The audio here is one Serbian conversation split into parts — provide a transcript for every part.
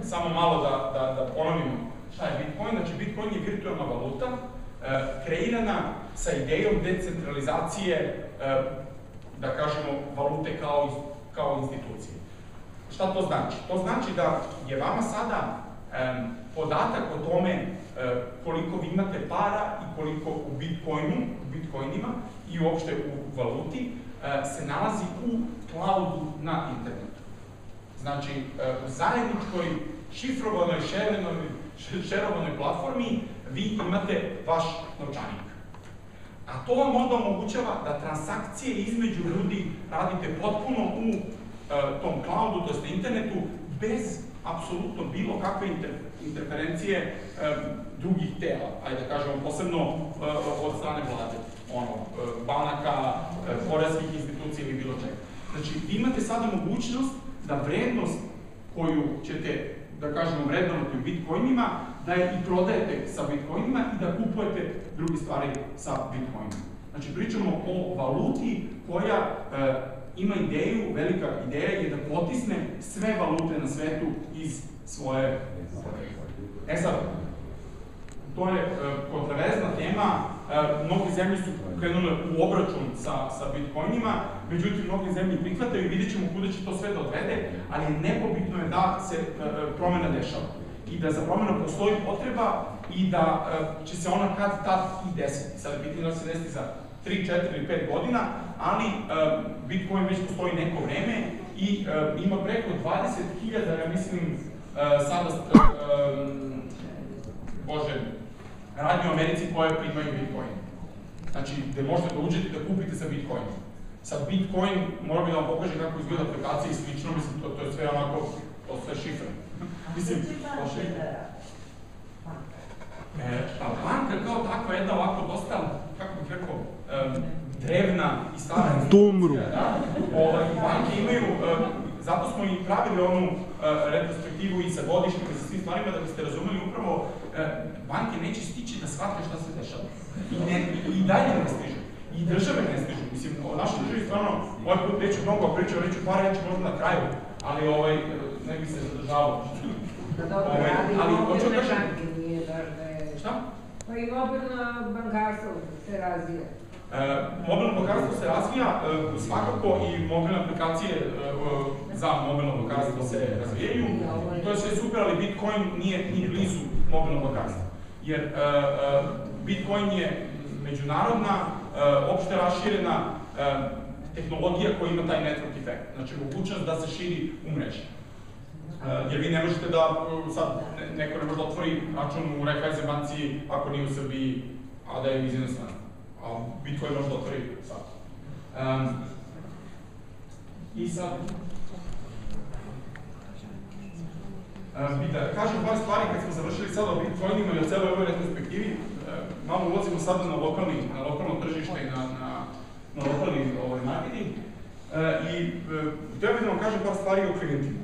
Samo malo da ponovimo šta je Bitcoin. Znači, Bitcoin je virtualna valuta kreirana sa idejom decentralizacije, da kažemo, valute kao institucije. Šta to znači? To znači da je vama sada podatak o tome koliko vi imate para i koliko u bitcoinima i uopšte u valuti se nalazi u cloudu na internetu. Znači, u zajedničkoj šifrovanoj, šerovanoj platformi vi imate vaš novčanik. A to vam onda omogućava da transakcije između ljudi radite potpuno u tom cloudu, to jest na internetu, bez apsolutno bilo kakve interferencije drugih tela, ajde da kažemo, posebno od strane vlade, banaka, poreskih institucija ili bilo čega. Znači, vi imate sada mogućnost da vrednost koju ćete, da kažemo, vrednovati u bitcoinima, da je i prodajete sa bitcoinima i da kupujete druge stvari sa bitcoinima. Znači, pričamo o valuti koja ima ideju, velika ideja je da potisne sve valute na svetu iz svoje... sad, to je kontroverzna tema, mnogi zemlje su krenule u obračun sa bitcoinima, međutim, mnogi zemlje prihvataju i vidjet ćemo kuda će to sve da odvede, ali nepobitno je da se promena dešava i da za promenu postoji potreba i da će se ona tad i desiti. Sad je bitno da se desiti za 3, 4 ili 5 godina, ali Bitcoin već postoji neko vreme i ima preko 20.000, ja mislim, sada, radnje u Americi koje primaju Bitcoin. Znači, gde možete da uđete da kupite sa Bitcoinom. Sad, Bitcoin, moram da vam pokažem kako izgleda aplikacija i slično, mislim, to je sve onako, to sve šifre. Mislim, to šifre. Banka kao takva jedna ovako dosta, kako bih rekao, drevna i stara institucija. Banke imaju, zato smo i pravili onu retrospektivu i sa godišnjima i sa svim stvarima, da biste razumeli upravo, banke neće stići da shvate šta se dešava. I dalje ne stižu. I države ne stižu. Mislim, o našoj državi stvarno, ovaj put neću mnogo pričao, reću par reći možda na kraju, ali ne bi se zadržavao. Ali mobilne banke nije baš da je... Šta? Pa i mobilno bankarstvo se razvija. Mobilno bankarstvo se razvija, svakako i mobilne aplikacije za mobilno bankarstvo se razvijaju. To je sve super, ali Bitcoin nije blizu mobilnog bankarstva. Jer Bitcoin je međunarodna, opšte raširena tehnologija koja ima taj network efekt. Znači, mogućnost da se širi u mreži. Jer vi ne možete da, sad, neko ne može da otvori račun u Raiffeisen banci ako nije u Srbiji, a da je iz inostranstva. A Bitcoin može da otvori sad. I sad... Da kažem par stvari kad smo završili sada o Bitcoinima i o celoj ovoj retrospektivi, malo ulazimo sada na lokalno tržište i na lokalni marketing. I htio bih da vam kažem par stvari o klijentima.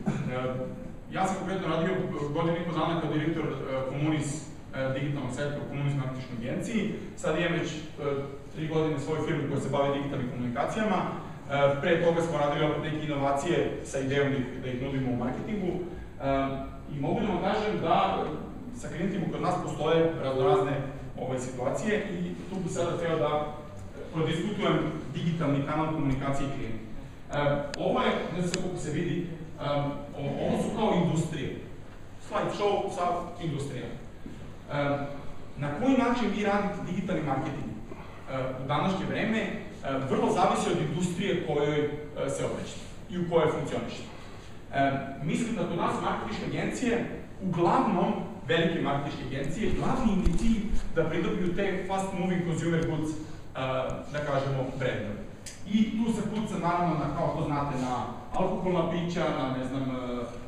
Ja sam konkretno radio godinu i po dana kao direktor Komunis digitalnog sektora u Komunis marketinškoj agenciji. Sad imam već 3 godine svoju firmu koja se bavi digitalnim komunikacijama. Pre toga smo radili opet neke inovacije sa idejom da ih nudimo u marketingu. I mogu da vam kažem da sa klijentima kod nas postoje raznorazne situacije i tu bi sada hteo da prodiskutujem digitalni kanal komunikacije i klijenta. Ovo je, ne znam kako se vidi, ovo su kao industrije. Slide show sa industrijama. Na koji način vi radite digitalni marketing u današnje vreme vrlo zavisi od industrije kojoj se obraćate i u kojoj funkcionišete. Mislim da kod nas marketinške agencije, uglavnom velike marketinške agencije, glavni im je cilj da pridobiju te fast moving consumer goods, da kažemo, brendove. I tu se kuca naravno na, kao što znate, na alkoholna pića, na, ne znam,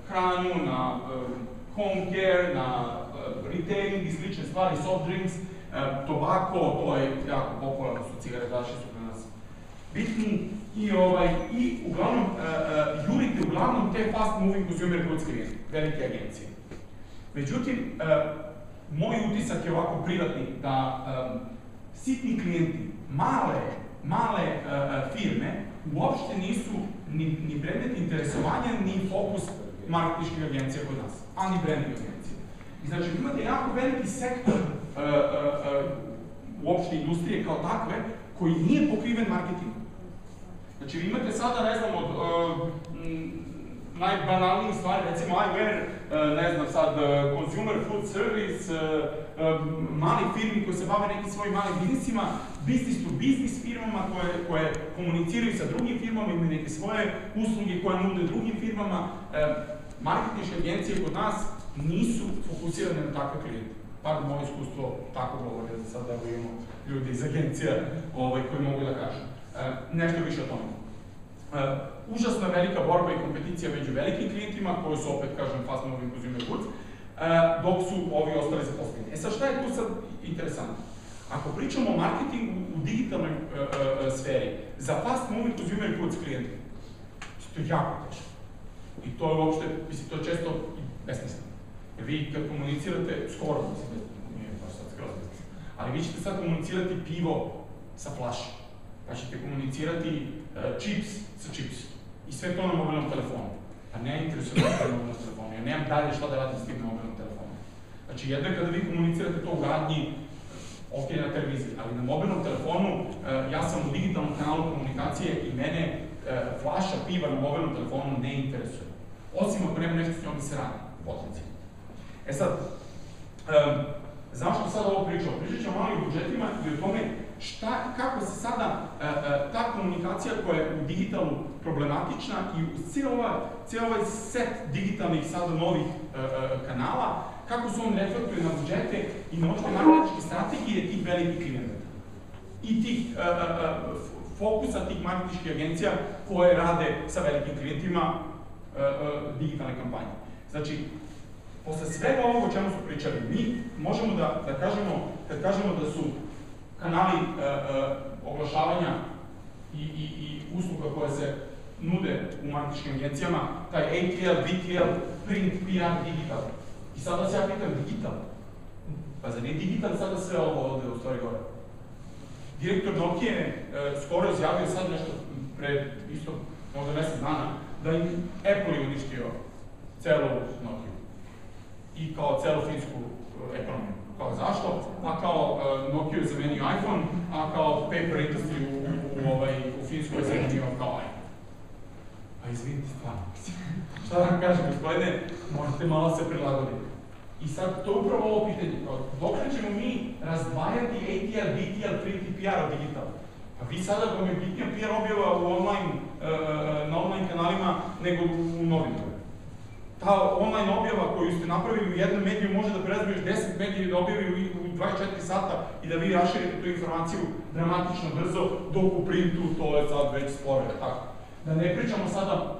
hranu, na home care, na retailing i slične stvari, soft drinks, tobako, to je jako popularno, su cigaretaši su na nas bitni. I uglavnom, jurite uglavnom te fast moving consumer goods klijente, velike agencije. Međutim, moj utisak je ovako privatni da sitni klijenti, male firme uopšte nisu ni predmet interesovanja, ni fokus marketinških agencija kod nas, anti-branding agencije. I znači, imate jako veliki sektor uopšte industrije kao takve, koji nije pokriven marketingom. Znači, vi imate sada, ne znam, od najbanalnijih stvari, recimo eyewear, ne znam sad, consumer food service, mali firmi koji se bave nekim svojim malim biznisima, business to business firmama koje komuniciraju sa drugim firmama, imaju neke svoje usluge koje nude drugim firmama. Marketinške agencije kod nas nisu fokusirane na takve klijente. Bar moje iskustvo tako govori, da sad evo imamo ljudi iz agencija koji mogu da kažu. Nešto više o tome. Užasna velika borba i kompeticija među velikim klijentima, koji su opet, kažem, fast moving consumer goods, dok su ovi ostali zaposleni. Sad, šta je tu sad interesantno? Ako pričamo o marketingu u digitalnoj sferi, za fast moving consumer goods klijente, to je jako teško. I to je uopšte, mislim, to je često i besmisleno. Jer vi kad komunicirate, skoro, mislim, nije baš sad skroz besmisleno, ali vi ćete sad komunicirati pivo sa flaše, pa ćete komunicirati čips sa čipsom. I sve to na mobilnom telefonu. Pa ne interesuje me na mobilnom telefonu, ja nemam dalje šta da radim s tim na mobilnom telefonu. Znači, jedno je kada vi komunicirate to u radnji, ok, na televiziji, ali na mobilnom telefonu, ja sam u digitalnom kanalu komunikacije i mene flaša piva na mobilnom telefonu ne interesuje. Osim ako nema nešto s njom da se radi, potencijalno. E sad, zašto sad ovo pričamo? Pričat ćemo malo i o budžetima i o tome kako se sada ta komunikacija koja je u digitalu problematična i cijel ovaj set digitalnih sada novih kanala, kako se on reflektuje na budžete i na uopšte marketinške strategije tih velikih klijenata. I tih fokusa tih marketinških agencija koje rade sa velikim klijentima digitalne kampanje. Znači, posle svega ovoga o čemu su pričali, mi možemo da kažemo, kad kažemo da su kanali oglašavanja i usluga koje se nude u marketinškim agencijama, taj ATL, BTL, print, PR, digital. I sada se ja pitam, digital? Pa zar nije digital sada sve ovo ovde u stvari gore? Direktor Nokia je skoro izjavio sad nešto pre isto možda mesec dana, da im Apple je uništio celu Nokiju i kao celu finsku ekonomiju. Kao zašto? Pa kao Nokia je zamenio iPhone, a kao paper industry u Finskoj je zamenio kao iPhone. Pa izvinite stvarno. Šta da vam kažem, gospodine, možete malo se prilagoditi. I sad, to je upravo ovo pitanje, dok ćemo mi razdvajati ATL, BTL, print i PR od digitala? Pa vi sada vam je bitnija PR objava na online kanalima nego u novinama. Ta online objava koju ste napravili u jednom mediju može da prerazbiješ 10 medija i da objavi u 24 sata i da vi raširite tu informaciju dramatično brzo, dok u printu to je sad već spore, tako. Da ne pričamo sada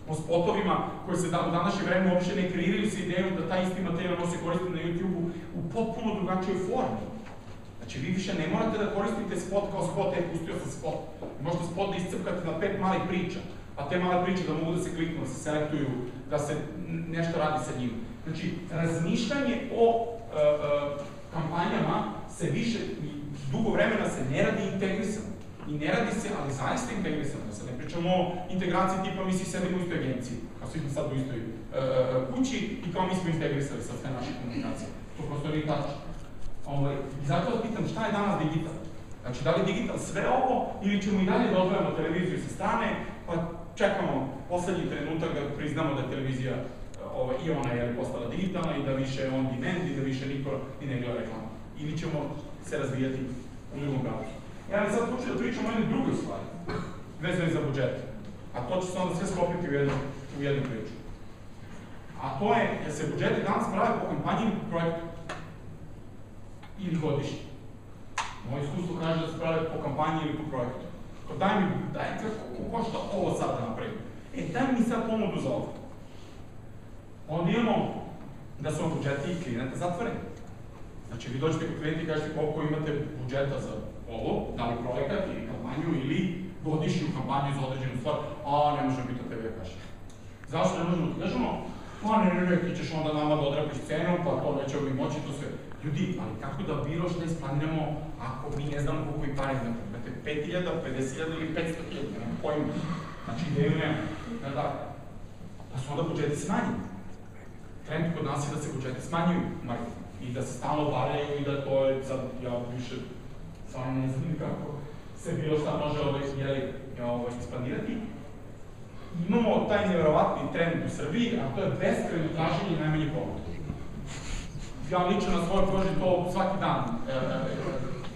o spotovima koji se u današnje vreme uopšte ne kreiraju sa idejom da taj isti materijal može se koristiti na YouTube-u u potpuno drugačijoj formi. Znači, vi više ne morate da koristite spot kao spot, pustio sam spot. Možete spot da iscrpkate na 5 malih priča, a te male priče da mogu da se kliknu, da se selektuju, da se nešto radi sa njima. Znači, razmišljanje o kampanjama se više, dugo vremena se ne radi integrisano. I ne radi se, ali zaista integrisano. Da se ne pričamo o integraciji tipa mi svi sedimo u istoj agenciji, kao svi smo sad u istoj kući i kao mi smo integrisali sa sve naše komunikacije. To prosto nije tačno. I zato vas pitam, šta je danas digital? Znači, da li je digital sve ovo ili ćemo i dalje da odvojamo televiziju sa strane, pa čekamo poslednji trenutak da priznamo da je televizija i ona je postala digitalna i da više on demand i da više niko i ne gleda reklamu. Ili ćemo se razvijati u drugom pravcu. Ja vam sad počeo da pričam o jednoj drugoj stvari, vezane za budžet. A to će se onda sve sklopiti u jednu priču. A to je, jer se budžeti danas prave po kampanji ili po projektu. Ili godišnji. Moje iskustvo kaže da se prave po kampanji ili po projektu. Kao daj kako košta ovo sad da napravim. Daj mi sad ponudu za ovo. Onda imamo da su vam budžeti i klijenata zatvoreni. Znači, vi dođete kod klijenta i kažete koliko imate budžeta za ovo, da li projekat ili kampanju ili godišnju kampanju za određenu stvar, a ne možemo biti o tebi da kažem. Zašto ne možemo da kažemo? Pa ne, ti ćeš onda nama da odrapiš cenu, pa to nećemo mi moći, to sve. Ljudi, ali kako da bilo što isplaniramo ako mi ne znamo koliko i pare imate? 5.000, 50.000 ili 500.000, nemam pojma. Znači, ideju nema. pa su onda budžeti smanjeni. Trend kod nas je da se budžeti smanjuju i da se stalno valjaju i da to je sad, ja više stvarno ne znam kako se bilo šta može isplanirati. Imamo taj nevjerovatni trend u Srbiji, a to je beskrajno traženje najmanje ponude. Ja lično na svojoj koži to svaki dan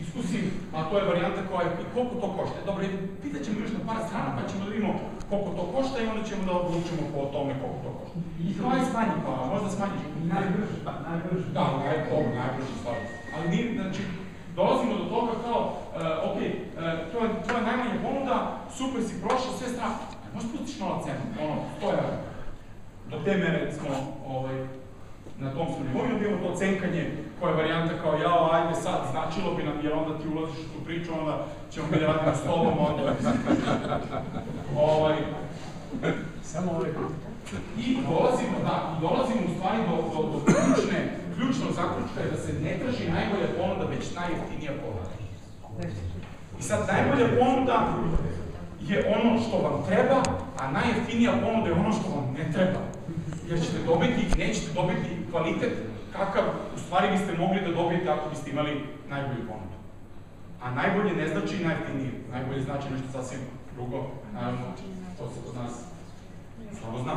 iskusim, a to je varijanta koja je koliko to košta. Dobro, pitat ćemo još na par strana, pa ćemo da vidimo koliko to košta i onda ćemo da odlučimo po tome koliko to košta. I kao je smanji, pa možda smanjiš. Najbrže. Da, najbrže stvarno. Ali mi, znači, dolazimo do toga kao, ok, to je najmanja ponuda, super si prošao, sve strah. Možda pustiš nova cena, 100 €. Do te mere smo na tom smo nivou, bilo to cenkanje koja je varijanta kao jao, ajde sad, značilo bi nam, jer onda ti ulaziš u tu priču, onda ćemo mi da radimo s tobom, onda... Samo I dolazimo u stvari do ključnog zaključka je da se ne traži najbolja ponuda, već najjeftinija ponuda. I sad, najbolja ponuda je ono što vam treba, a najjeftinija ponuda je ono što vam ne treba. Jer ćete dobiti, nećete dobiti kvalitet kakav u stvari biste mogli da dobijete ako biste imali najbolju ponudu. A najbolje ne znači najjeftinije. Najbolje znači nešto sasvim drugo. Naravno, to se kod nas slabo zna.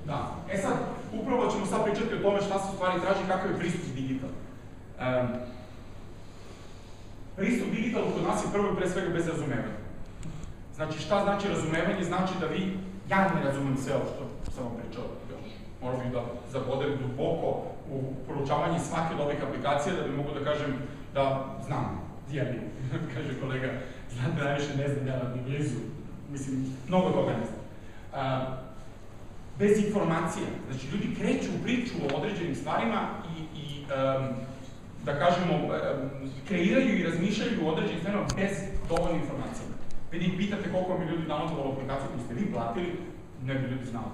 Da. E sad, upravo ćemo sad pričati o tome šta se u stvari traži, kakav je pristup digital. Pristup digitalu kod nas je prvo i pre svega bez razumevanja. Znači, šta znači razumevanje? Znači da ja ne razumem sve ovo što sam vam pričao još. Moram bih da zabodem duboko u proučavanje svake od ovih aplikacija da bi mogu da kažem da znam jednu, kaže kolega, znate najviše ne znam ja ni blizu, mislim, mnogo toga ne znam. Bez informacija, znači ljudi kreću u priču o određenim stvarima i da kažemo, kreiraju i razmišljaju o određenim stvarima bez dovoljne informacije. Vi pitate koliko mi ljudi downloadovalo aplikaciju koju ste vi platili, ne bi ljudi znali.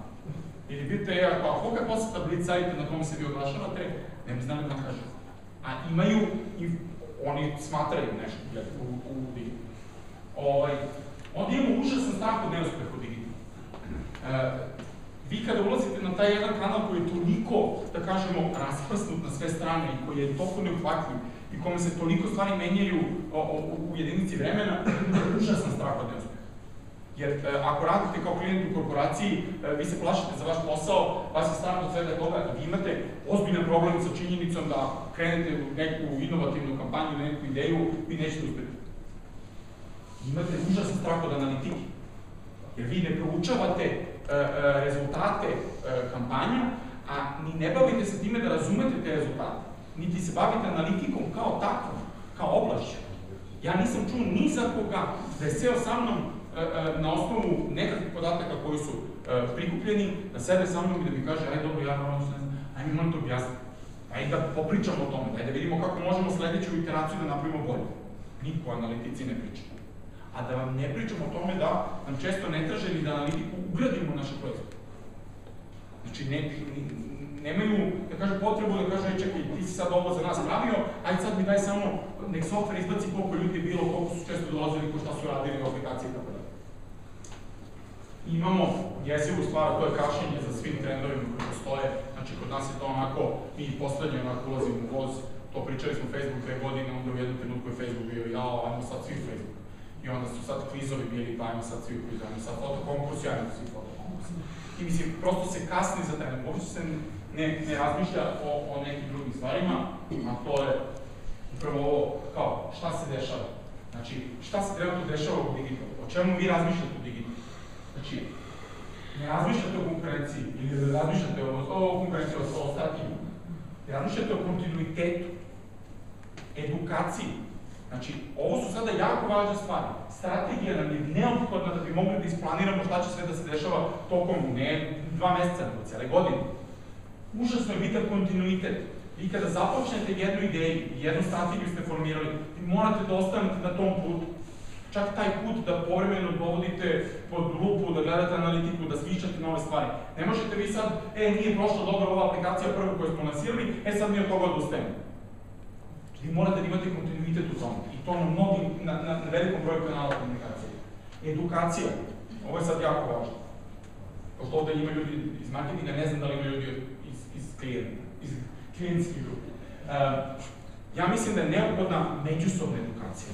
Ili pitate, a koliko je poseta Blitz sajta na kome se vi oglašavate, ne bi znali da kažu. A imaju, oni smatraju nešto u digitalu. Onda imamo užasan strah od neuspeha u digitalu. Vi kada ulazite na taj jedan kanal koji je toliko, da kažemo, rasprsnut na sve strane i koji je toliko neuhvatljiv i kome se toliko stvari menjaju u jedinici vremena, užasan strah od neuspeha. Jer ako radite kao klijent u korporaciji, vi se plašite za vaš posao, vas je strah od svega toga i vi imate ozbiljan problem sa činjenicom da krenete u neku inovativnu kampanju, neku ideju, vi nećete uspjeti. Imate užasan strah od analitike. Jer vi ne proučavate rezultate kampanja, a ni ne bavite se time da razumete te rezultate. Niti se bavite analitikom kao takvom, kao oblašću. Ja nisam čuo ni za koga da je seo sa mnom na osnovu nekakvih podataka koji su prikupljeni, da sede sa mnom i da mi kaže, aj dobro, ja naravno ne znam, aj mi moram to objasniti. Aj da popričamo o tome, aj da vidimo kako možemo sledeću iteraciju da napravimo bolje. Niko o analitici ne priča. A da vam ne pričamo o tome da nam često ne traže ni da analitiku ugradimo u naše proizvode. Znači, nemaju, da kažem, potrebu da kažu, čekaj, ti si sad ovo za nas pravio, ajde sad mi daj samo, nek software izbaci koliko ljudi je bilo, koliko su često dolazili, ko šta su radili u aplikaciji i tako da. Imamo jezivu stvar, to je kašenje za svim trendovima koji postoje, znači kod nas je to onako, mi poslednje onako ulazimo u voz, to pričali smo Facebook 2 godine, onda u jednom trenutku je Facebook bio, jao, ajmo sad svi u Facebook. I onda su sad kvizovi bili, pa ajmo sad svi u kvizovi, ajmo sad fotokonkursi, ajmo svi fotokonkursi. I mislim, prosto se kasni za trendom, uopšte se ne razmišlja o nekim drugim stvarima, a to je upravo ovo, kao, šta se dešava? Znači, šta se trenutno dešava u digitalu? O čemu vi razmišljate u digitalu? Znači, ne razmišljate o konkurenciji, ili ne razmišljate o konkurenciji, o strategiji. Ne razmišljate o kontinuitetu, edukaciji. Znači, ovo su sada jako važne stvari. Strategija nam je neophodna da bi mogli da isplaniramo šta će sve da se dešava tokom ne 2 meseca, nego cijele godine. Užasno je bitan kontinuitet. Vi kada započnete jednu ideju, jednu strategiju ste formirali, vi morate da ostanete na tom putu. Čak taj put da povremeno dovodite pod lupu, da gledate analitiku, da smišljate nove stvari. Ne možete vi sad, nije prošla dobro ova aplikacija prva koju smo lansirali, sad mi od toga odustajemo. Vi morate da imate kontinuitet u tome. I to na velikom broju kanala komunikacije. Edukacija. Ovo je sad jako važno. pošto ovde ima ljudi iz marketinga, ne znam da li ima ljudi iz klijentskih grupa. Ja mislim da je neophodna međusobna edukacija.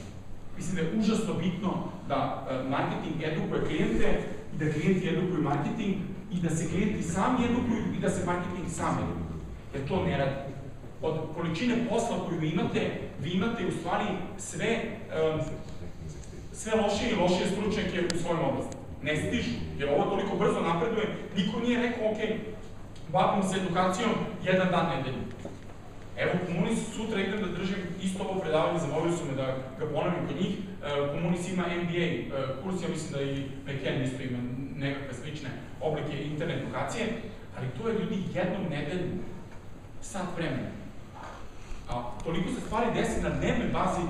Mislim da je užasno bitno da marketing edukuje klijente i da klijenti edukuju marketing i da se klijenti sami edukuju i da se marketing sami edukuju. Jer to ne radi. Od količine posla koju vi imate u stvari sve lošije i lošije stručnjake u svojom oblasti. Ne stižu, jer ovo toliko brzo napreduje, niko nije rekao, ok, bavim se edukacijom jedan dan nedelju. Evo, Komunis, sutra idem da držim isto ovo predavanje, zamolili su me da ga ponovim kod njih. Komunis ima MBA kurs, ja mislim da i McKen isto ima nekakve slične oblike internet edukacije, ali to je ljudi jednom nedelju, sat vremena. Toliko se stvari desi na dnevnoj bazi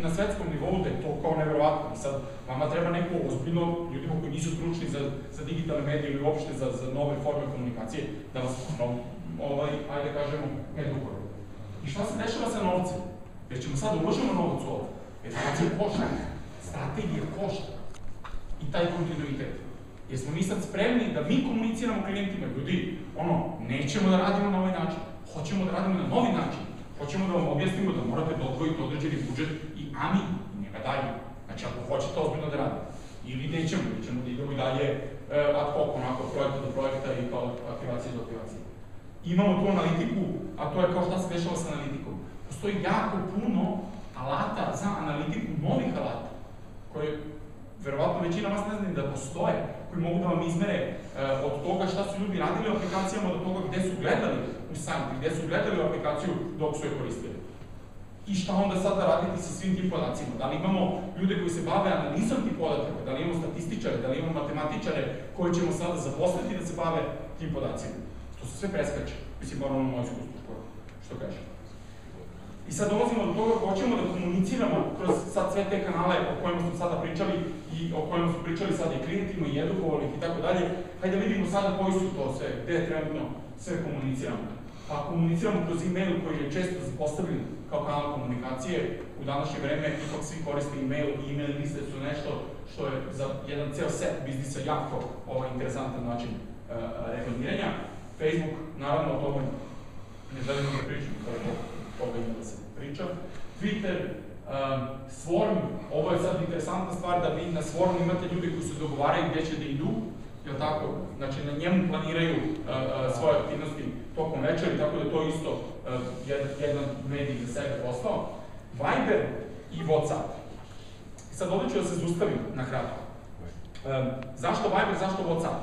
na svetskom nivou da je to kao neverovatno. I sad, vama treba neko ozbiljno, ljudima koji nisu stručni za digitalne medije ili uopšte za nove forme komunikacije, da vas, ajde kažemo, edukuje. I šta se dešava sa novcem? Jer ćemo sad uložimo novac u ovo. Edukacija košta, strategija košta. I taj kontinuitet. Jer smo mi sad spremni da mi komuniciramo klijentima, ljudi, nećemo da radimo na ovaj način, hoćemo da radimo na novi način. Hoćemo da vam objasnimo da morate da odvojite određeni budžet i amin, njega dalje. Znači, ako hoćete ozbiljno da radite. Ili nećemo da idemo i dalje ad hoc, onako, projekta do projekta i kao aktivacije do aktivacije. Imamo tu analitiku, a to je kao šta se dešava sa analitikom. Postoji jako puno alata za analitiku, novih alata, koje, verovatno, većina vas ne zna da postoje, koji mogu da vam izmere od toga šta su ljudi radili u aplikacijama do toga gde su gledali u sajtu, gde su gledali u aplikaciju dok su je koristili. I šta onda sada raditi sa svim tim podacima? Da li imamo ljude koji se bave analizom tih podataka, da li imamo statističare, da li imamo matematičare koji ćemo sada zaposliti da se bave tim podacima? To se sve preskače. Mislim, bar ono moje iskustvo, što kaže. I sad dolazimo do toga ako hoćemo da komuniciramo kroz sad sve te kanale o kojima smo sada pričali i o kojima smo pričali sad i klijentima i edukovali i tako dalje, hajde da vidimo sada koji su to sve, gde trenutno sve komuniciramo. Pa komuniciramo kroz e-mail koji je često zapostavljen kao kanal komunikacije. U današnje vreme ipak svi koriste e-mail i e-mail liste su nešto što je za jedan ceo set biznisa jako interesantan način reklamiranja. Facebook, naravno o tome ne želimo da pričamo, toga ima da se priča. Twitter, Swarm, ovo je sad interesantna stvar da vi na Swarmu imate ljudi koji se dogovaraju gde će da idu, jel tako? Znači na njemu planiraju svoje aktivnosti tokom večeri, tako da je to isto jedan medij za sebe postao. Viber i WhatsApp. Sad ovdje ću da se zaustavim na kratko. Zašto Viber, zašto WhatsApp?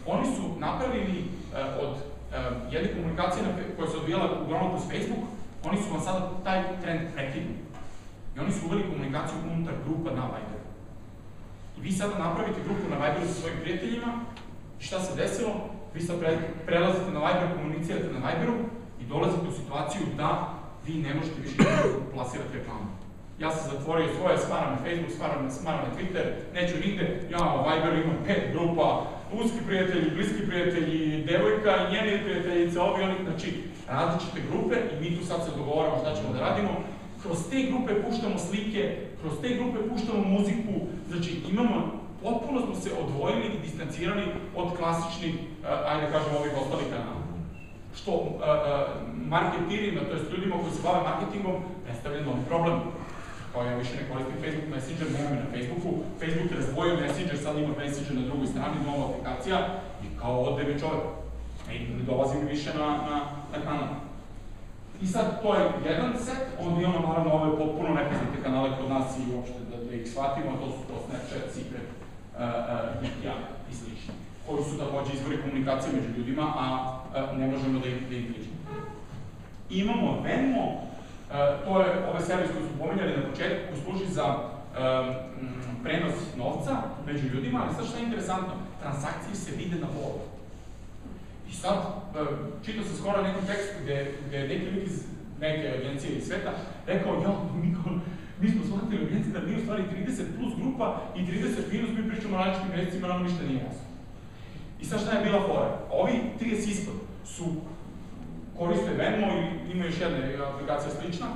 Oni su napravili od jedne komunikacije koja se odvijala uglavnom kroz Facebook, oni su vam sada taj trend prekinuli. I oni su uveli komunikaciju unutar grupa na Viberu. I vi sada napravite grupu na Viberu sa svojim prijateljima i šta se desilo? Vi sad prelazite na Viber, komunicirate na Viberu i dolazite u situaciju da vi ne možete više da plasirate reklamu. Ja sam zatvorio svoje, smaram na Facebook, smaram na Twitter, neću nigde, ja u Viberu imam 5 grupa, uski prijatelji, bliski prijatelji, devojka i njeni prijateljice, ovi oni, znači različite grupe i mi tu sad se dogovaramo šta ćemo da radimo. Kroz te grupe puštamo slike, kroz te grupe puštamo muziku, znači potpuno smo se odvojili i distancirali od klasičnih, ajde kažem, ovih ostalih kanala. Što marketirima, to jest ljudima koji se bave marketingom, predstavlja novi problem. Kao ja više ne koristim Facebook Messenger, nemam na Facebooku, Facebook je razdvojio Messenger, sad ima Messenger na drugoj strani, nova aplikacija i kao ode mi čovek. Ne dolazi mi više na kanal. I sad to je jedan set, onda imamo naravno ove potpuno nepoznate kanale kod nas i uopšte da ih shvatimo, to su to Snapchat, Secret, ja i slični, koji su takođe izvori komunikacije među ljudima, a ne možemo da ih pričamo. Imamo Venmo, to je ovaj servis koji su pomenjali na početku, koji služi za prenos novca među ljudima, ali sad šta je interesantno, transakcije se vide na vodu. I sad, čitao sam skoro neki tekst gde je neki lik iz neke agencije iz sveta rekao, mi smo shvatili u agenciji da mi u stvari 30 plus grupa i 30 minus, mi pričamo o različitim mesecima, nam ništa nije jasno. I sad šta je bila fora? Ovi 30 ispod su koriste Venmo i ima još jedna aplikacija slična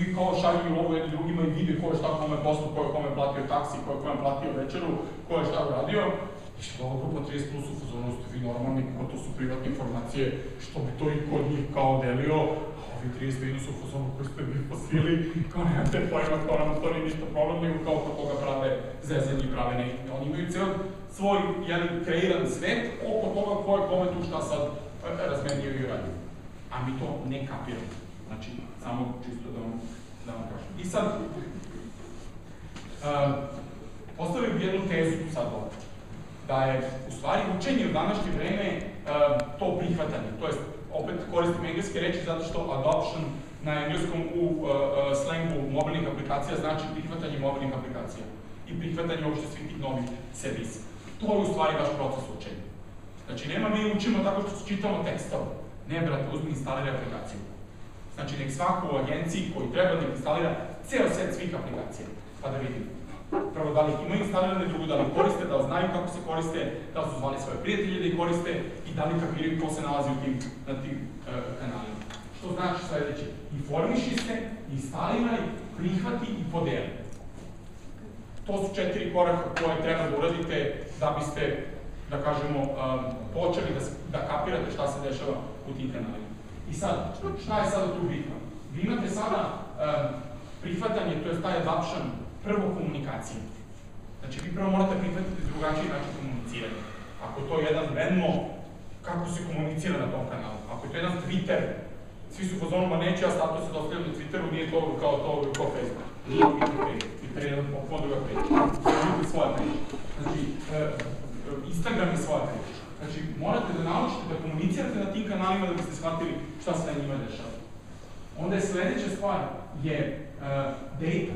i kao šaljuju lovu jedni drugima i vide ko je šta kome poslao, ko je kome platio taksi, ko je kome platio večeru, ko je šta uradio I što ova grupa 30 plus u fazonu ste vi normalni, kako to su privatne informacije, što bi to i kod njih kao delio, a ovi 30 minus u fazonu koji ste vi posili, kao nemate pojma, kao nam to nije ništa problem, nego kao kod toga prave zezanje i prave neki. Oni imaju ceo svoj, kreiran svet oko toga ko je kome tu šta sad razmenio i uradio. A mi to ne kapiramo. Znači, samo čisto da vam kažem. I sad, postavio bi jednu tezu sad ovdje, da je u stvari učenje u današnje vreme to prihvatanje, to jest, opet koristim engleske reči zato što adoption na engleskom u slengu mobilnih aplikacija znači prihvatanje mobilnih aplikacija i prihvatanje uopšte svih tih novih servisa. To je u stvari vaš proces učenja. Znači, nema mi učimo tako što čitamo tekstove. Ne, brate, uzmi instaliraj aplikaciju. Znači, nek svako u agenciji koji treba da instalira ceo set svih aplikacija, pa da vidimo. Prvo, da li ih imaju instalirane, drugo, da li koriste, da li znaju kako se koriste, da li su zvali svoje prijatelje da ih koriste i da li kapiraju ko se nalazi na tim kanalima. Što znači sledeće? Informiši se, instaliraj, prihvati i podeli. To su 4 koraka koje treba da uradite da biste, da kažemo, počeli da kapirate šta se dešava u tim kanalima. I sad, šta je sada tu bitno? Vi imate sada prihvatanje, to je taj adoption, prvo komunikacije. Znači, vi prvo morate prihvatiti drugačiji način komuniciranja. Ako to je jedan Venmo, kako se komunicira na tom kanalu? Ako je to jedan Twitter, svi su po zonama, neće ja statuse dostavljam na Twitteru, nije to kao Facebook. Nije Twitter page. Twitter je jedan potpuno druga page. Twitter je svoja page. Znači, Instagram je svoja page. Znači, morate da naučite da komunicirate na tim kanalima da biste shvatili šta se na njima dešava. Onda je sledeća stvar je data.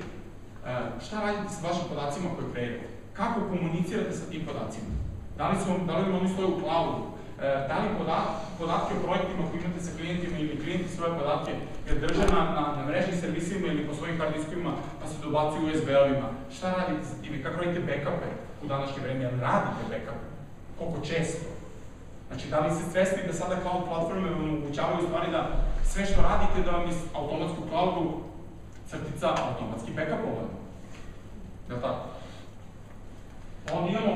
Šta radite sa vašim podacima koje kreirate? Kako komunicirate sa tim podacima? Da li vam oni stoje u cloudu? Da li podatke o projektima koje imate sa klijentima ili klijenti svoje podatke drže na mrežnim servisima ili po svojim hard diskovima pa se dobacuju USB-ovima? Šta radite sa time? Kako radite backupe u današnje vreme? Jel radite backupe? Koliko često? Znači, da li ste svesni da sada cloud platforme vam omogućavaju u stvari da sve što radite da vam iz automatskog cloudu crtica automatski backup ovdje? Je li tako? Onda imamo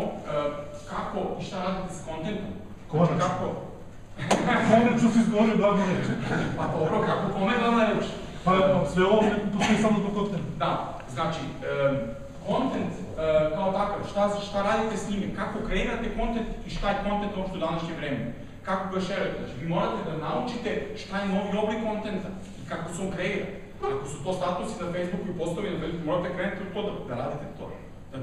kako i šta radite sa kontentom. Konačno. Kako? Konačno si izgovorio glavno reč. Pa dobro, kako kome je glavna reč? Pa sve ovo ne postoji samo do kontenta. Da, znači, kontent kao takav, šta radite s njime, kako kreirate kontent i šta je kontent uopšte u današnje vreme. Kako ga šerujete. Znači, vi morate da naučite šta je novi oblik kontenta i kako se on kreira. Ako su to statusi na Facebooku i postovi na Facebooku, morate krenuti u to da radite to.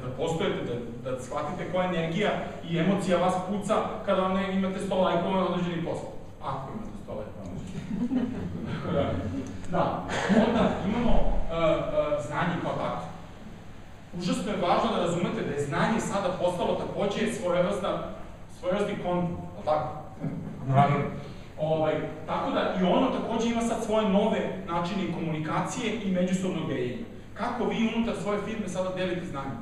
Da postojete, da shvatite koja energija i emocija vas puca kada vam imate 100 lajkova na određeni post. Ako imate 100 lajkova na određeni post. Da, onda imamo znanje kao tako. Užasno je važno da razumete da je znanje sada postalo takođe svojevrsni kontent, tako? Naravno. Tako da i ono takođe ima sad svoje nove načine komunikacije i međusobnog grejanja. Kako vi unutar svoje firme sada delite znanje?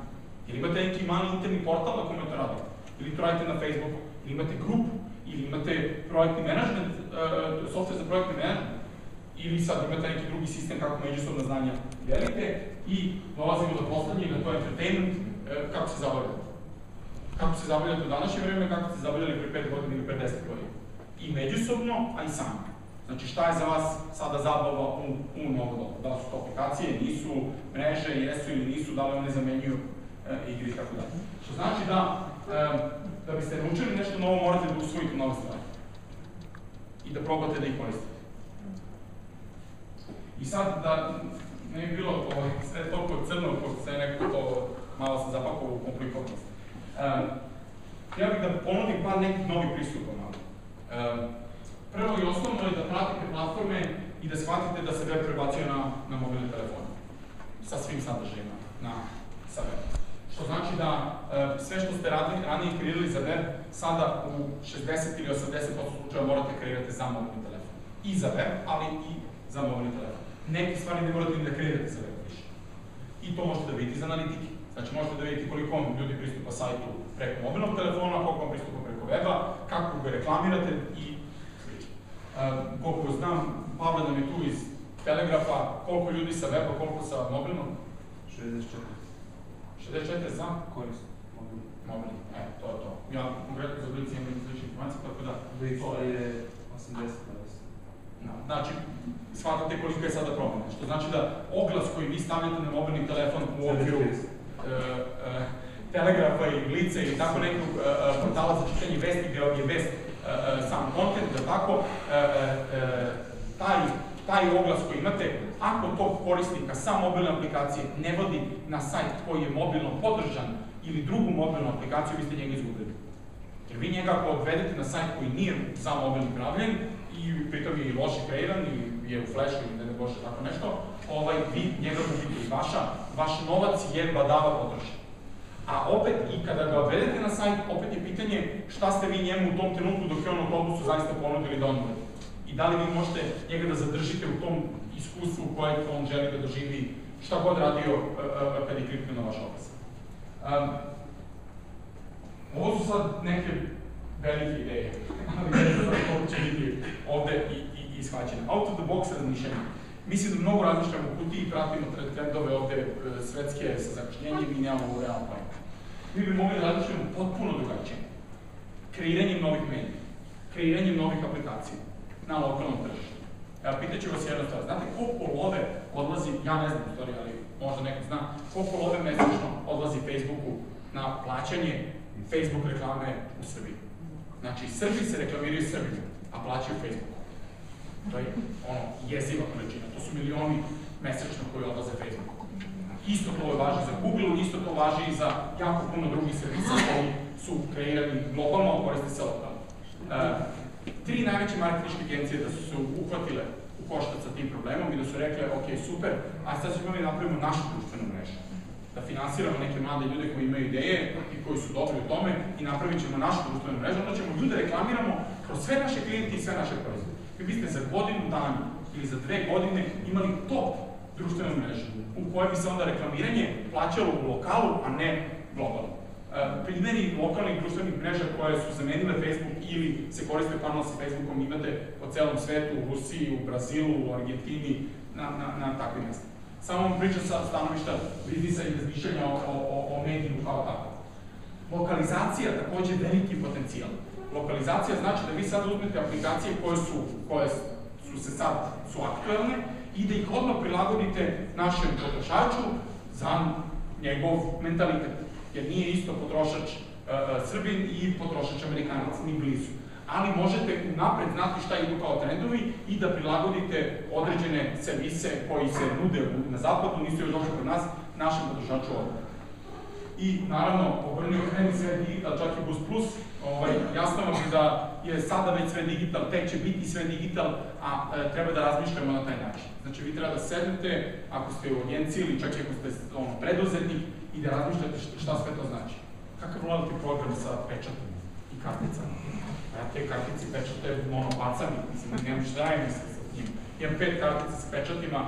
Ili imate neki mali interni portal na kome to radite? Ili to radite na Facebooku? Ili imate grupu? Ili imate projektni menadžment, software za projektni menadžment? Ili sad imate neki drugi sistem kako međusobna znanja delite? I dolazimo do poslednjega, to je entertainment, kako se zabavljate. Kako se zabavljate u današnje vreme, kako ste zabavljali pre 5 godina ili pre 10 godina. I međusobno, a i sami. Znači, šta je za vas sada zabava u novo doba? Da li su to aplikacije, nisu, mreže, jesu ili nisu, da li one zamenjuju igre i tako dalje. Što znači da biste naučili nešto novo, morate da usvojite nove stvari. I da probate da ih koristite. I sad, da ne bi bilo sve toliko crno, pošto se nekako to malo se zapakao u komplikovanost. Ja bih da ponudim par nekih novih pristupa malo. Prvo i osnovno je da pratite platforme i da shvatite da se web prebacuje na mobilne telefone. Sa svim sadržajima sa web. Što znači da sve što ste ranije kreirali za web, sada u 60 ili 80% slučaja morate kreirati za mobilni telefon. I za web, ali i za mobilni telefon. Neke stvari ne morate ni da kreirate za web više. I to možete da vidite iz analitike. Znači možete da vidite koliko vam ljudi pristupa sajtu preko mobilnog telefona, koliko vam pristupa preko weba, kako ga reklamirate i koliko znam, Pavle nam je tu iz Telegrafa, koliko ljudi sa weba, koliko sa mobilnog? 64. 64 za? Korist. mobilni, to je to. Ja konkretno za Blic imam slične informacije, tako da... Blic je 80. Znači, shvatate koliko je sada promjena, što znači da oglas koji vi stavljate na mobilni telefon u okviru Telegrafa i Blica i tako nekog portala za čitanje vesti gde je vest sam kontent, da tako, taj oglas koji imate, ako tog korisnika sa mobilne aplikacije ne vodi na sajt koji je mobilno podržan ili drugu mobilnu aplikaciju, vi ste njega izgubili. Jer vi njega ako odvedete na sajt koji nije za mobilni upravljen i pritom je i loše kreiran ili je u flashu ili ne bože tako nešto, vi njega gubite i vaš novac je badava potrošen. A opet, i kada ga odvedete na sajt, opet je pitanje šta ste vi njemu u tom trenutku dok je on u autobusu zaista ponudili da on uvede. I da li vi možete njega da zadržite u tom iskustvu koje on želi da doživi šta god radio kad je kliknuo na vaš oglas. Ovo su sad neke velike ideje, ali ne znam kako će biti ovde i shvaćene. Out of the box razmišljanje. Mislim da mnogo razmišljamo u kutiji i pratimo trendove ovde svetske sa zakašnjenjem i nemamo realno pojma. Mi bi mogli da razmišljamo potpuno drugačije. Kreiranjem novih medija, kreiranjem novih aplikacija na lokalnom tržištu. Evo, pitaću vas jedno stvar. Znate koliko love odlazi, ja ne znam u stvari, ali možda neko zna, koliko love mesečno odlazi Facebooku na plaćanje Facebook reklame u Srbiji. Znači, Srbi se reklamiraju Srbima, a plaćaju Facebooku. To je jeziva količina. To su milioni mesečno koji odlaze Facebooku. Isto to važi za Google, isto to važi i za jako puno drugih servisa koji su kreirani globalno, a koriste se lokalno. 3 najveće marketinške agencije da su se uhvatile u koštac sa tim problemom i da su rekle, ok, super, a sad ćemo mi napravimo našu društvenu mrežu. Da finansiramo neke mlade ljude koji imaju ideje i koji su dobri u tome i napravit ćemo našu društvenu mrežu, onda ćemo ljude reklamiramo kroz sve naše klijente i sve naše proizvode. Vi biste za godinu dana ili za 2 godine imali top društvenu mrežu u kojoj bi se onda reklamiranje plaćalo u lokalu, a ne globalno. Primjeri lokalnih društvenih mreža koje su zamenile Facebook ili se koriste paralelno sa Facebookom imate po celom svetu, u Rusiji, u Brazilu, u Argentini, na takvim mjestima. Samo vam pričam sa stanovišta biznisa i razmišljanja o mediju kao tako. Lokalizacija takođe veliki potencijal. Lokalizacija znači da vi sad uzmete aplikacije koje su aktuelne i da ih odmah prilagodite našem potrošaču za njegov mentalitet. Jer nije isto potrošač Srbin i potrošač Amerikanac, ni blizu. Ali možete napred znati šta idu kao trendovi i da prilagodite određene servise koji se nude na zapadu, nisu još došli kod nas, našem potrošaču ovdje. I naravno, obrnio kreni sve digital, čak i Boost Plus, jasno vam je da je sada već sve digital, tek će biti sve digital, a treba da razmišljamo na taj način. Znači, vi treba da sednete, ako ste u agenciji ili čak i ako ste preduzetnik, i da razmišljate šta sve to znači. Kakav volite program sa pečatom i karticama? Ja te kartice pečate bacam, mislim, nemam šta je mislim sa njim. Imam 5 kartica sa pečatima,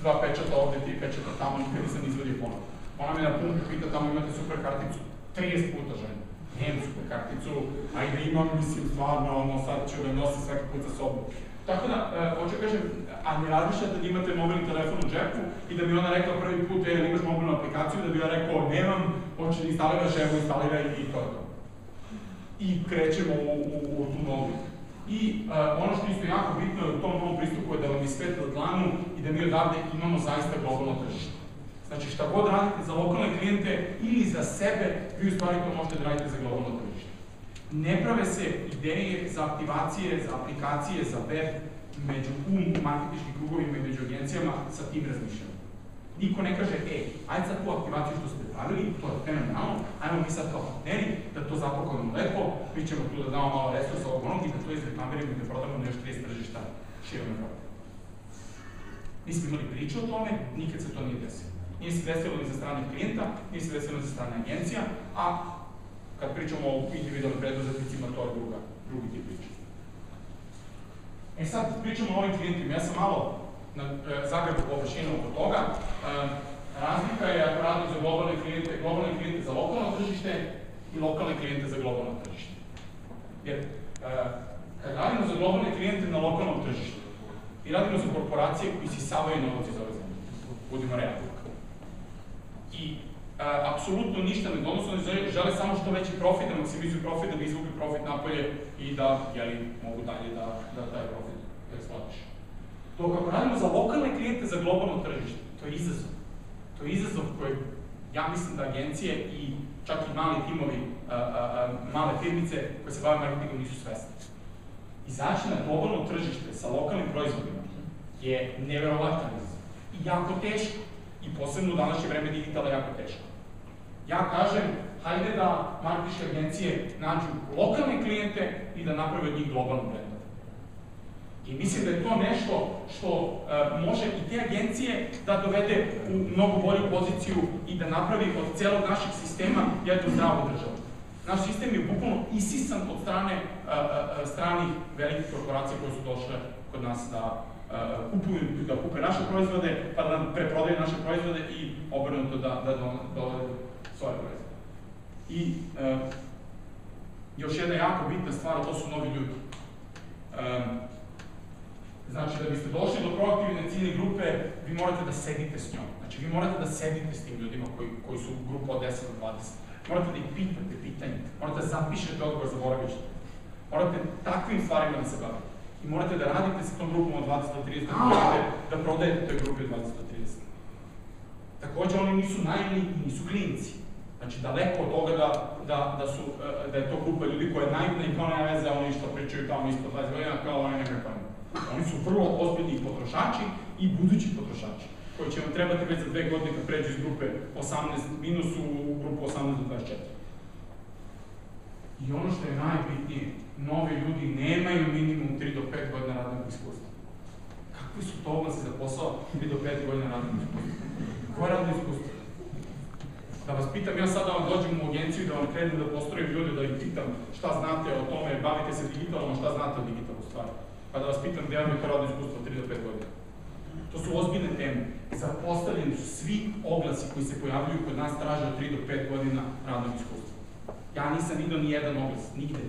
2 pečata ovde, 3 pečata tamo, nikad nisam izvodio ponovno. Ona me na pumpu pita, tamo imate super karticu, 30 puta žena. Nemam super karticu, ajde imam, mislim, stvarno, sad ću da nosim svaki put sa sobom. Tako da, hoću kažem, a ne razmišljate da imate mobilni telefon u džepu i da bi ona rekla prvi put, imaš mobilnu aplikaciju, da bi ja rekao, nemam, hoće da instaliraš, evo instalira i to je to. I krećemo u tu novu. I ono što isto jako bitno je u tom novom pristupu je da vam isvetli dlanu i da mi odavde imamo zaista globalno tržište. Znači šta god radite za lokalne klijente ili za sebe, vi u stvari to možete da radite za globalno tržište. Ne prave se ideje za aktivacije, za aplikacije, za web među marketinškim krugovima i među agencijama sa tim razmišljanjem. Niko ne kaže, ajde sad tu aktivaciju što ste pravili, to je fenomenalno, ajmo mi sad kao partneri da to zapakujemo lepo, mi ćemo tu da damo malo resursa ovog onog i da to izreklamiramo i da prodamo na još 30 tržišta širom Evrope. Nismo imali priče o tome, nikad se to nije desilo. Nije se desilo ni za strane klijenta, nije se desilo ni za strane agencija, a kad pričamo o individualnim preduzetnicima, to je drugi tip priče. Sad pričamo o ovim klijentima. Ja sam malo zagrebu površinu oko toga. Razlika je ako radimo za globalne klijente za lokalno tržište i lokalne klijente za globalno tržište. Jer kad radimo za globalne klijente na lokalnom tržištu i radimo za korporacije koji sisavaju novac iz ove zemlje, budimo realni. I apsolutno ništa ne donose, oni žele samo što veći profit, da maksimizuju profit, da bi izvukli profit napolje i da, mogu dalje da taj profit eksploatišu. Dok ako radimo za lokalne klijente, za globalno tržište, to je izazov. To je izazov koji, ja mislim da agencije i čak i mali timovi, male firmice koje se bave marketingom nisu svesni. Izaći na globalno tržište sa lokalnim proizvodima je neverovatan izazov i jako teško. I posebno u današnje vreme digitala jako teško. Ja kažem, hajde da marketinške agencije nađu lokalne klijente i da naprave od njih globalne brendove. I mislim da je to nešto što može i te agencije da dovede u mnogo bolju poziciju i da napravi od celog našeg sistema jednu zdravu državu. Naš sistem je bukvalno isisan od strane stranih velikih korporacija koje su došle kod nas da kupe naše proizvode, pa da nam preprodaju naše proizvode i obrnuto da dovede svoje proizvode. I još jedna jako bitna stvar, to su novi ljudi. Znači, da biste došli do proaktivne ciljne grupe, vi morate da sedite s njom. Znači, vi morate da sedite s tim ljudima koji su u grupu od 10 do 20. Morate da ih pitate pitanje, morate da zapišete odgovor, zaboravit ćete. Morate takvim stvarima da se bavite. I morate da radite sa tom grupom od 20 do 30, da prodajete toj grupi od 20 do 30. Takođe, oni nisu naivni i nisu klinci. Znači, daleko od toga da je to grupa ljudi koja je naivna i kao nema veze, oni što pričaju tamo ispod 20 godina, kao oni nekako. Oni su vrlo ozbiljni potrošači i budući potrošači, koji će vam trebati već za 2 godine kad pređu iz grupe 18 minus u grupu 18 do 24. I ono što je najbitnije, novi ljudi nemaju minimum 3 do 5 godina radnog iskustva. Kakvi su to oglasi za posao 3 do 5 godina radnog iskustva? Koje radno iskustvo? Da vas pitam, ja sada vam dođem u agenciju da vam krenem da postrojim ljude, da ih pitam šta znate o tome, bavite se digitalno, šta znate o digitalnu stvari. Pa da vas pitam gde vam je to radno iskustvo 3 do 5 godina. To su ozbiljne teme. Zapostavljeni su svi oglasi koji se pojavljuju kod nas traže od 3 do 5 godina radnog iskustva. Ja nisam vidio ni jedan oglas, nigde.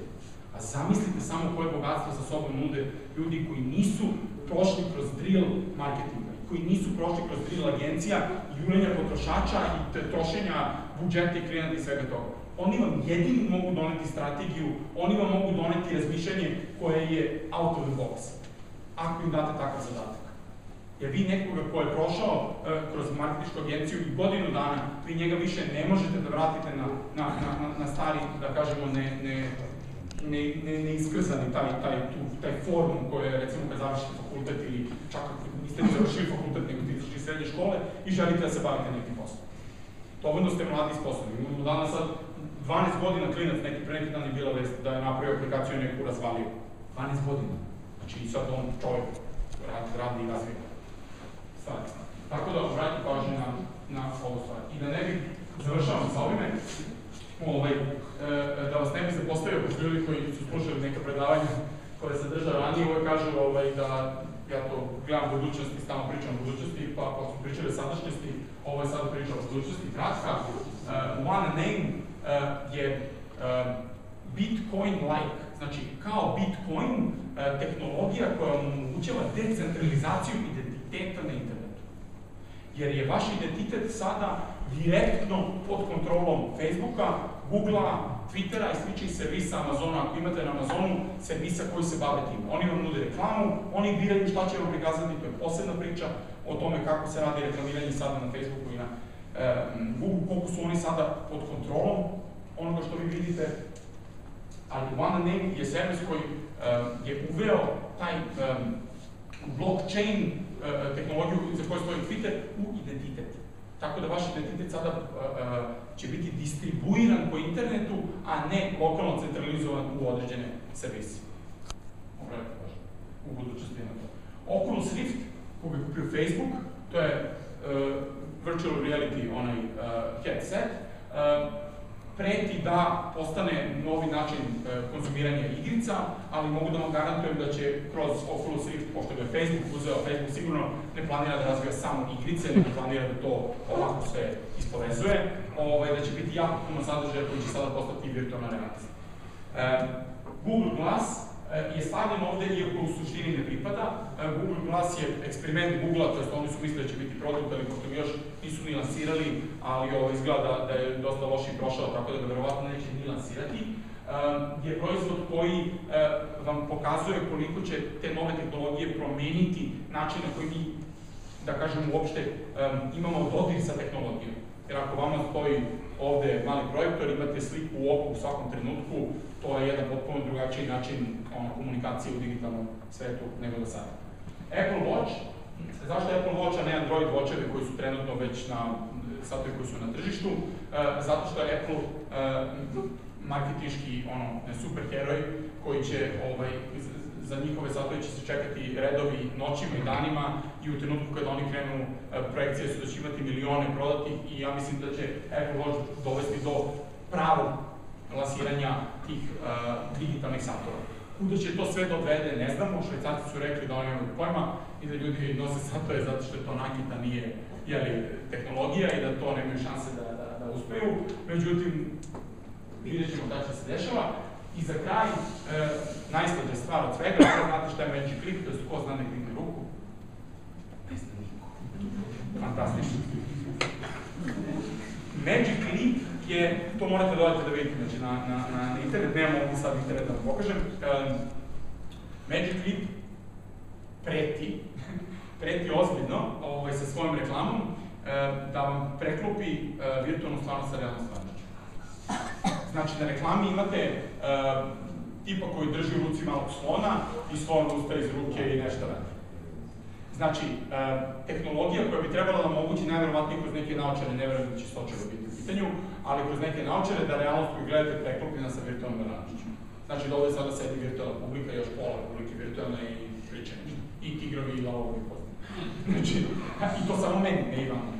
A zamislite samo koje bogatstvo sa sobom nude ljudi koji nisu prošli kroz drill marketinga, koji nisu prošli kroz drill agencija, jurenja potrošača i trošenja budžeta i klijenata i svega toga. Oni vam jedini mogu doneti strategiju, oni vam mogu doneti razmišljanje koje je out of the box, ako im date takav zadatak. Jer vi nekoga ko je prošao kroz marketinšku agenciju i godinu dana, vi njega više ne možete da vratite na stari, da kažemo, neiskrzani taj formum koji je, recimo, kad završite fakultet ili čak ako niste ni završili fakultet, nego ste izašli iz srednje škole i želite da se bavite nekim poslom. Dovoljno ste mladi i sposobni. Imamo danas sad 12 godina klinac, pre neki dan je bila vest da je napravio aplikaciju i neku razvalio. 12 godina. Znači i sad on čovjek radi i razvija stvari. Tako da obratite pažnju na ovu stvar. I da ne bih završavam sa ovime, da vas ne bih zapostavio kod ljudi koji su slušali neka predavanja koje se drža ranije, uvek kažu da ja to gledam budućnosti, stalno pričam o budućnosti, pa smo pričali o sadašnjosti, ovo je sada priča o budućnosti. Kratka, One Name je Bitcoin-like, znači kao Bitcoin tehnologija koja omogućava decentralizaciju identiteta na internetu. Jer je vaš identitet sada direktno pod kontrolom Facebooka, Googlea, Twittera i sličnih servisa Amazona. Ako imate na Amazonu servisa koji se bave tim, oni vam nude reklamu, oni biraju šta će vam prikazati, to je posebna priča o tome kako se radi reklamiranje sada na Facebooku i na Google, koliko su oni sada pod kontrolom onoga što vi vidite. Ali One Name je servis koji je uveo taj blockchain tehnologiju za koju stoji Twitter u identitet. Tako da vaš identitet sada će biti distribuiran po internetu, a ne lokalno centralizovan u određene servise. U budućnosti na to. Oculus Rift, koga je kupio Facebook, to je virtual reality, onaj headset, preti da postane novi način konzumiranja igrica, ali mogu da vam garantujem da će kroz Oculus Rift, pošto ga je Facebook uzeo, Facebook sigurno ne planira da razvija samo igrice, ne planira da to ovako sve ispovezuje, da će biti jako puno sadržaja koji će sada postati virtualna realnost. Google Glass je stavljen ovde, iako u suštini ne pripada. Google Glass je eksperiment Google-a, to jest oni su mislili da će biti produkt, ali pošto još nisu ni lansirali, ali izgleda da je dosta loše prošao, tako da ga verovatno neće ni lansirati. Je proizvod koji vam pokazuje koliko će te nove tehnologije promeniti način na koji mi, da kažem, uopšte imamo dodir sa tehnologijom. Jer ako vama stoji ovde mali projektor, imate sliku u oku u svakom trenutku, to je jedan potpuno drugačiji način komunikacije u digitalnom svetu nego do sada. Apple Watch, zašto Apple Watch, a ne Android Watchevi koji su trenutno već na satovi koji su na tržištu? Zato što je Apple marketinški superheroj koji će za njihove satove će se čekati redovi noćima i danima i u trenutku kada oni krenu projekcije su da će imati milione prodatih i ja mislim da će Apple Watch dovesti do pravog lansiranja tih digitalnih satova. Kuda će to sve dovede, ne znamo, Švajcarci su rekli da oni imaju pojma i da ljudi nose satove zato što je to nakita, nije tehnologija i da to nemaju šanse da uspeju. Međutim, vidjet ćemo da će se dešava. I za kraj, najslađa stvar od svega, znate šta je Magic Clip, to je ko zna nek digne ruku? Ne zna niko. Fantastično. Magic Clip je, to morate dodati da vidite, znači na internet, nemamo ovdje sad internet da vam pokažem. Magic Clip preti ozbiljno sa svojom reklamom da vam preklopi virtualnu stvarnost sa realnom stvarnošću. Znači, na reklami imate tipa koji drži u ruci malog slona i slon usta iz ruke i nešto radi. Znači, tehnologija koja bi trebala da omogući najverovatnije kroz neke naočare, ne verujem da će sočeva biti u pitanju, ali kroz neke naočare da realnost koju gledate preklopljena sa virtualnom realnošću. Znači, da ovde sada sedi virtualna publika, još pola publike virtualna i priča nešto. I tigrovi i lavovi poznani. Znači, i to samo meni, ne i vama.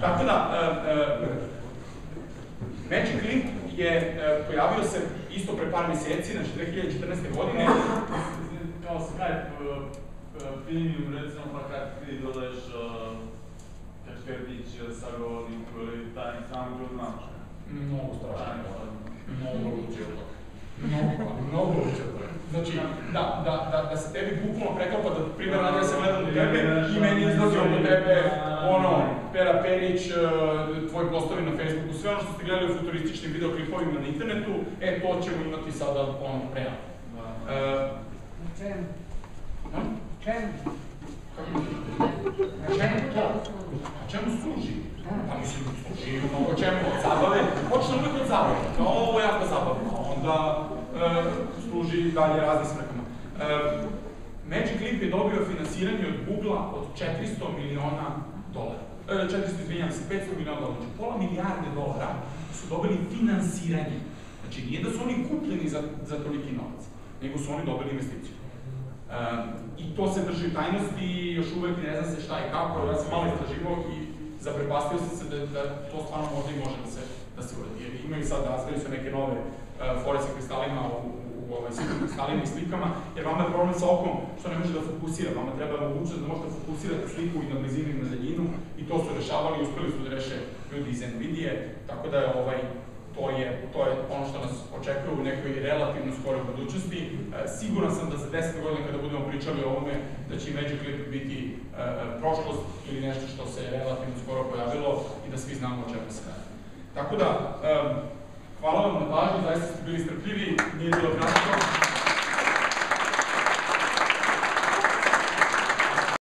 Tako da, Magic Clip je pojavio se isto pre par meseci, znači 2014. godine. Kao Skype premium, recimo, pa kad ti dodaješ ekspertić, sagovornik ili taj sam koji znaš. Mnogo strašno. Mnogo luđe od toga. Mnogo luđe od toga. Znači, da se tebi bukvalno preklapa, da primjer radi ja se gledam u tebe i meni izlazi oko tebe, Pera Perić, tvoji postovi na Facebooku, sve ono što ste gledali u futurističnim videoklipovima na internetu, to ćemo imati sada realno. Na čemu? Na Čemu? Na čemu to? Na čemu služi? Pa mislim, služi mnogo čemu od zabave. Počne uvijek od zabave. Ovo je jako zabavno. Onda služi dalje raznim smrekama. Magic Clip je dobio finansiranje od Google-a od $400 miliona. 500 miliona dolara. Znači, pola milijarde dolara su dobili finansiranje. Znači, nije da su oni kupljeni za toliki novac, nego su oni dobili investiciju. I to se drži u tajnosti i još uvek ne zna se šta i kako. Ja sam malo istraživao i zaprepastio sam se da to stvarno možda i može da se uradi. Jer imaju sad, razvili su neke nove fore sa kristalima u sitnim kristalima i slikama, jer vama je problem sa okom što ne može da fokusira. Vama treba mogućnost da možete fokusirati sliku i na blizinu i na daljinu i to su rešavali i uspeli su da reše ljudi iz NVIDIA, tako da je to je ono što nas očekuje u nekoj relativno skoroj budućnosti. Siguran sam da za 10 godina kada budemo pričali o ovome, da će i Magic Clip biti prošlost ili nešto što se relativno skoro pojavilo i da svi znamo o čemu se radi. Tako da, hvala vam na pažnji, zaista ste bili strpljivi, nije bilo kratko.